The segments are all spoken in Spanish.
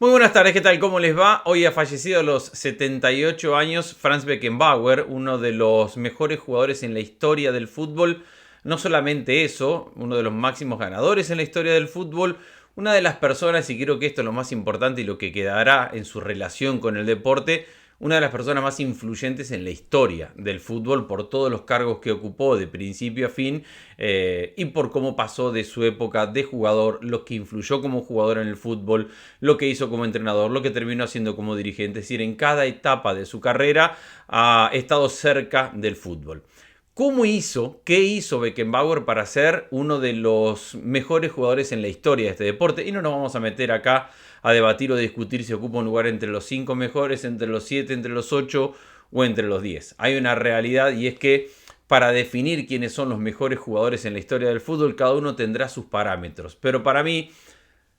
Muy buenas tardes, ¿qué tal? ¿Cómo les va? Hoy ha fallecido a los 78 años Franz Beckenbauer, uno de los mejores jugadores en la historia del fútbol. No solamente eso, uno de los máximos ganadores en la historia del fútbol, una de las personas, y creo que esto es lo más importante y lo que quedará en su relación con el deporte, una de las personas más influyentes en la historia del fútbol por todos los cargos que ocupó de principio a fin y por cómo pasó de su época de jugador, lo que influyó como jugador en el fútbol, lo que hizo como entrenador, lo que terminó haciendo como dirigente. Es decir, en cada etapa de su carrera ha estado cerca del fútbol. ¿Cómo hizo? ¿Qué hizo Beckenbauer para ser uno de los mejores jugadores en la historia de este deporte? Y no nos vamos a meter acá a debatir o discutir si ocupa un lugar entre los 5 mejores, entre los 7, entre los 8 o entre los 10. Hay una realidad y es que para definir quiénes son los mejores jugadores en la historia del fútbol, cada uno tendrá sus parámetros. Pero para mí,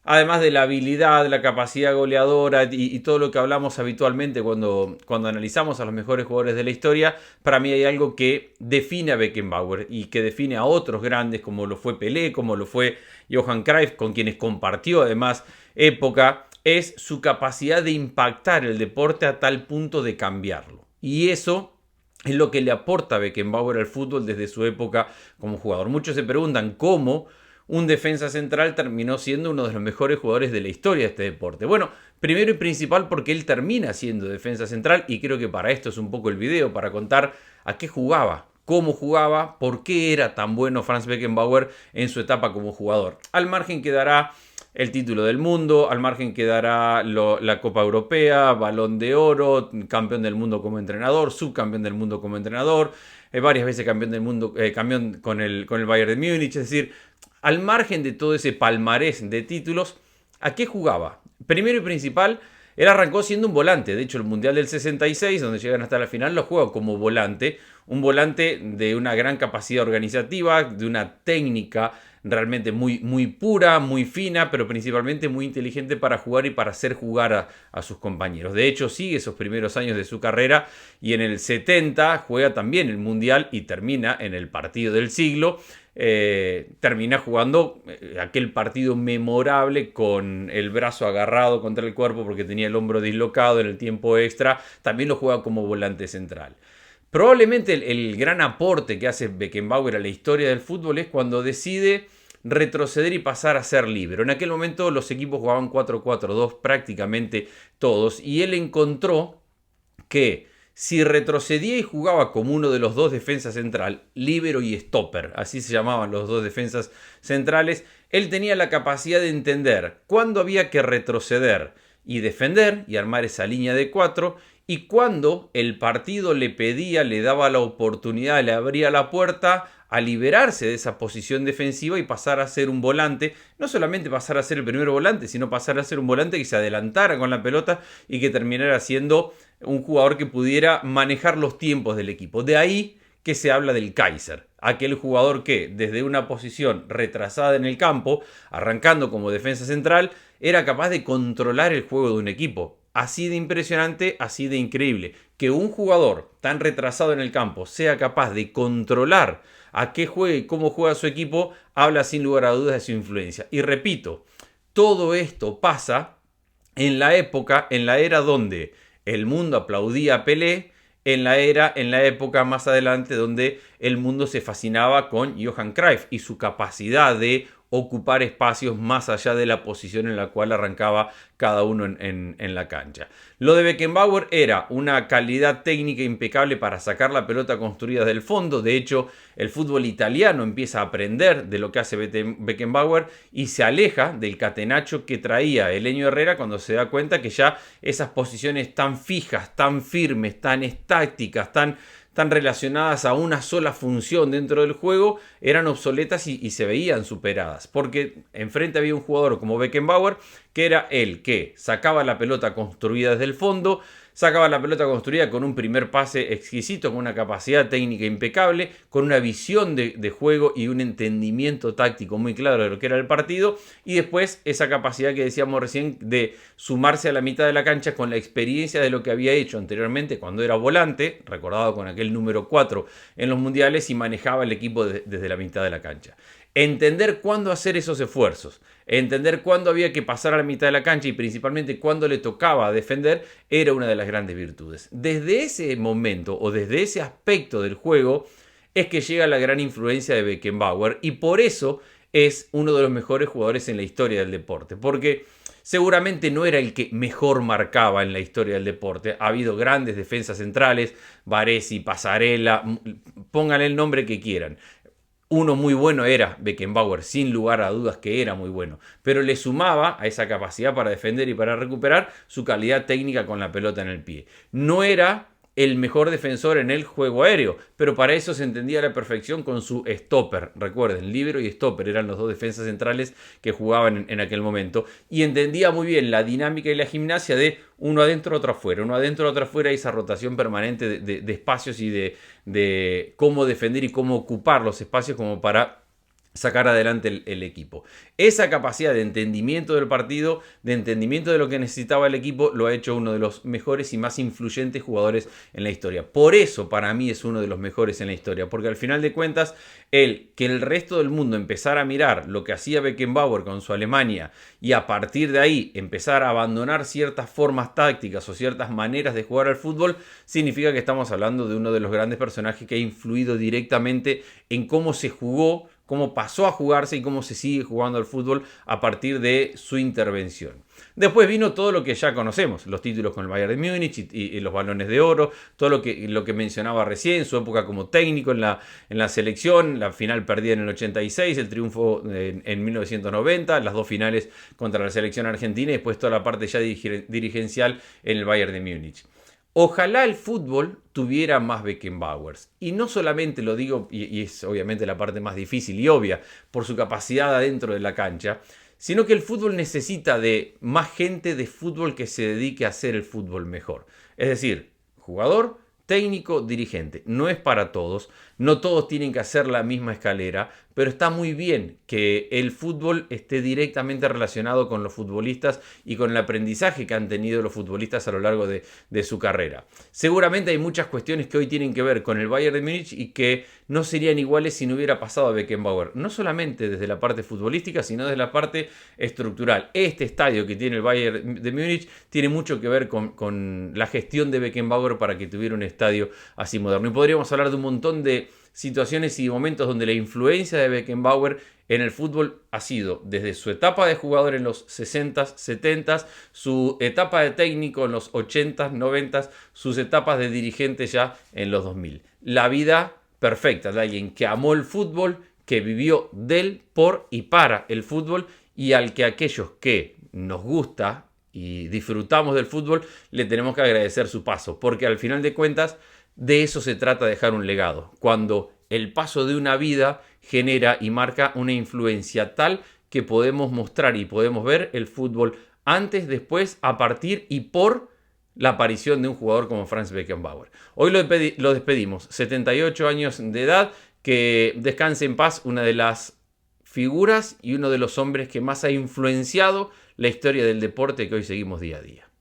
además de la habilidad, la capacidad goleadora y todo lo que hablamos habitualmente cuando analizamos a los mejores jugadores de la historia, para mí hay algo que define a Beckenbauer y que define a otros grandes como lo fue Pelé, como lo fue Johan Cruyff, con quienes compartió además época, es su capacidad de impactar el deporte a tal punto de cambiarlo. Y eso es lo que le aporta Beckenbauer al fútbol desde su época como jugador. Muchos se preguntan cómo un defensa central terminó siendo uno de los mejores jugadores de la historia de este deporte. Bueno, primero y principal porque él termina siendo defensa central y creo que para esto es un poco el video, para contar a qué jugaba, cómo jugaba, por qué era tan bueno Franz Beckenbauer en su etapa como jugador. Al margen quedará el título del mundo, al margen quedará la Copa Europea, Balón de Oro, campeón del mundo como entrenador, subcampeón del mundo como entrenador, varias veces campeón del mundo, campeón con el Bayern de Múnich, es decir, al margen de todo ese palmarés de títulos, ¿a qué jugaba? Primero y principal, él arrancó siendo un volante. De hecho, el Mundial del 66, donde llegan hasta la final, lo juega como volante. Un volante de una gran capacidad organizativa, de una técnica realmente muy pura, muy fina, pero principalmente muy inteligente para jugar y para hacer jugar a sus compañeros. De hecho, sigue esos primeros años de su carrera y en el 70 juega también el Mundial y termina en el partido del siglo. Termina jugando aquel partido memorable con el brazo agarrado contra el cuerpo porque tenía el hombro dislocado en el tiempo extra. También lo juega como volante central. Probablemente el gran aporte que hace Beckenbauer a la historia del fútbol es cuando decide retroceder y pasar a ser líbero. En aquel momento los equipos jugaban 4-4-2 prácticamente todos y él encontró que si retrocedía y jugaba como uno de los dos defensas central, líbero y stopper, así se llamaban los dos defensas centrales, él tenía la capacidad de entender cuándo había que retroceder y defender y armar esa línea de 4 y cuando el partido le pedía, le daba la oportunidad, le abría la puerta a liberarse de esa posición defensiva y pasar a ser un volante, no solamente pasar a ser el primer volante, sino pasar a ser un volante que se adelantara con la pelota y que terminara siendo un jugador que pudiera manejar los tiempos del equipo. De ahí que se habla del Kaiser, aquel jugador que desde una posición retrasada en el campo, arrancando como defensa central, era capaz de controlar el juego de un equipo. Así de impresionante, así de increíble. Que un jugador tan retrasado en el campo sea capaz de controlar a qué juega y cómo juega su equipo, habla sin lugar a dudas de su influencia. Y repito, todo esto pasa en la época, en la era donde el mundo aplaudía a Pelé, en la época más adelante donde el mundo se fascinaba con Johan Cruyff y su capacidad de ocupar espacios más allá de la posición en la cual arrancaba cada uno en la cancha. Lo de Beckenbauer era una calidad técnica impecable para sacar la pelota construida del fondo. De hecho, el fútbol italiano empieza a aprender de lo que hace Beckenbauer y se aleja del catenacho que traía Helenio Herrera cuando se da cuenta que ya esas posiciones tan fijas, tan firmes, tan estáticas, tan relacionadas a una sola función dentro del juego, eran obsoletas y se veían superadas. Porque enfrente había un jugador como Beckenbauer, que era el que sacaba la pelota construida desde el fondo, sacaba la pelota construida con un primer pase exquisito, con una capacidad técnica impecable, con una visión de juego y un entendimiento táctico muy claro de lo que era el partido, y después esa capacidad que decíamos recién de sumarse a la mitad de la cancha con la experiencia de lo que había hecho anteriormente cuando era volante, recordado con aquel número 4 en los mundiales, y manejaba el equipo desde la mitad de la cancha. Entender cuándo hacer esos esfuerzos, entender cuándo había que pasar a la mitad de la cancha y principalmente cuándo le tocaba defender, era una de las grandes virtudes. Desde ese momento o desde ese aspecto del juego es que llega la gran influencia de Beckenbauer y por eso es uno de los mejores jugadores en la historia del deporte, porque seguramente no era el que mejor marcaba en la historia del deporte. Ha habido grandes defensas centrales, Baresi, Pasarela, pónganle el nombre que quieran. Uno muy bueno era Beckenbauer, sin lugar a dudas que era muy bueno, pero le sumaba a esa capacidad para defender y para recuperar su calidad técnica con la pelota en el pie. No era el mejor defensor en el juego aéreo, pero para eso se entendía a la perfección con su stopper. Recuerden, líbero y stopper eran los dos defensas centrales que jugaban en aquel momento y entendía muy bien la dinámica y la gimnasia de uno adentro, otro afuera, uno adentro, otro afuera, y esa rotación permanente de espacios y de cómo defender y cómo ocupar los espacios como para sacar adelante el equipo. Esa capacidad de entendimiento del partido, de entendimiento de lo que necesitaba el equipo, lo ha hecho uno de los mejores y más influyentes jugadores en la historia. Por eso para mí es uno de los mejores en la historia, porque al final de cuentas, que el resto del mundo empezara a mirar lo que hacía Beckenbauer con su Alemania y a partir de ahí empezar a abandonar ciertas formas tácticas o ciertas maneras de jugar al fútbol, significa que estamos hablando de uno de los grandes personajes que ha influido directamente en cómo se jugó, cómo pasó a jugarse y cómo se sigue jugando al fútbol a partir de su intervención. Después vino todo lo que ya conocemos, los títulos con el Bayern de Múnich y los balones de oro, todo lo que mencionaba recién, su época como técnico en la selección, la final perdida en el 86, el triunfo en 1990, las dos finales contra la selección argentina y después toda la parte ya dirigencial en el Bayern de Múnich. Ojalá el fútbol tuviera más Beckenbauers. Y no solamente lo digo, y es obviamente la parte más difícil y obvia, por su capacidad adentro de la cancha, sino que el fútbol necesita de más gente de fútbol que se dedique a hacer el fútbol mejor. Es decir, jugador, técnico, dirigente. No es para todos, no todos tienen que hacer la misma escalera, pero está muy bien que el fútbol esté directamente relacionado con los futbolistas y con el aprendizaje que han tenido los futbolistas a lo largo de su carrera. Seguramente hay muchas cuestiones que hoy tienen que ver con el Bayern de Múnich y que no serían iguales si no hubiera pasado a Beckenbauer. No solamente desde la parte futbolística, sino desde la parte estructural. Este estadio que tiene el Bayern de Múnich tiene mucho que ver con la gestión de Beckenbauer para que tuviera un estadio así moderno. Y podríamos hablar de un montón de situaciones y momentos donde la influencia de Beckenbauer en el fútbol ha sido desde su etapa de jugador en los 60s, 70s, su etapa de técnico en los 80s, 90s, sus etapas de dirigente ya en los 2000. La vida perfecta de alguien que amó el fútbol, que vivió del, por y para el fútbol y al que aquellos que nos gusta y disfrutamos del fútbol le tenemos que agradecer su paso, porque al final de cuentas de eso se trata, dejar un legado, cuando el paso de una vida genera y marca una influencia tal que podemos mostrar y podemos ver el fútbol antes, después, a partir y por la aparición de un jugador como Franz Beckenbauer. Hoy lo despedimos, 78 años de edad, que descanse en paz, una de las figuras y uno de los hombres que más ha influenciado la historia del deporte que hoy seguimos día a día.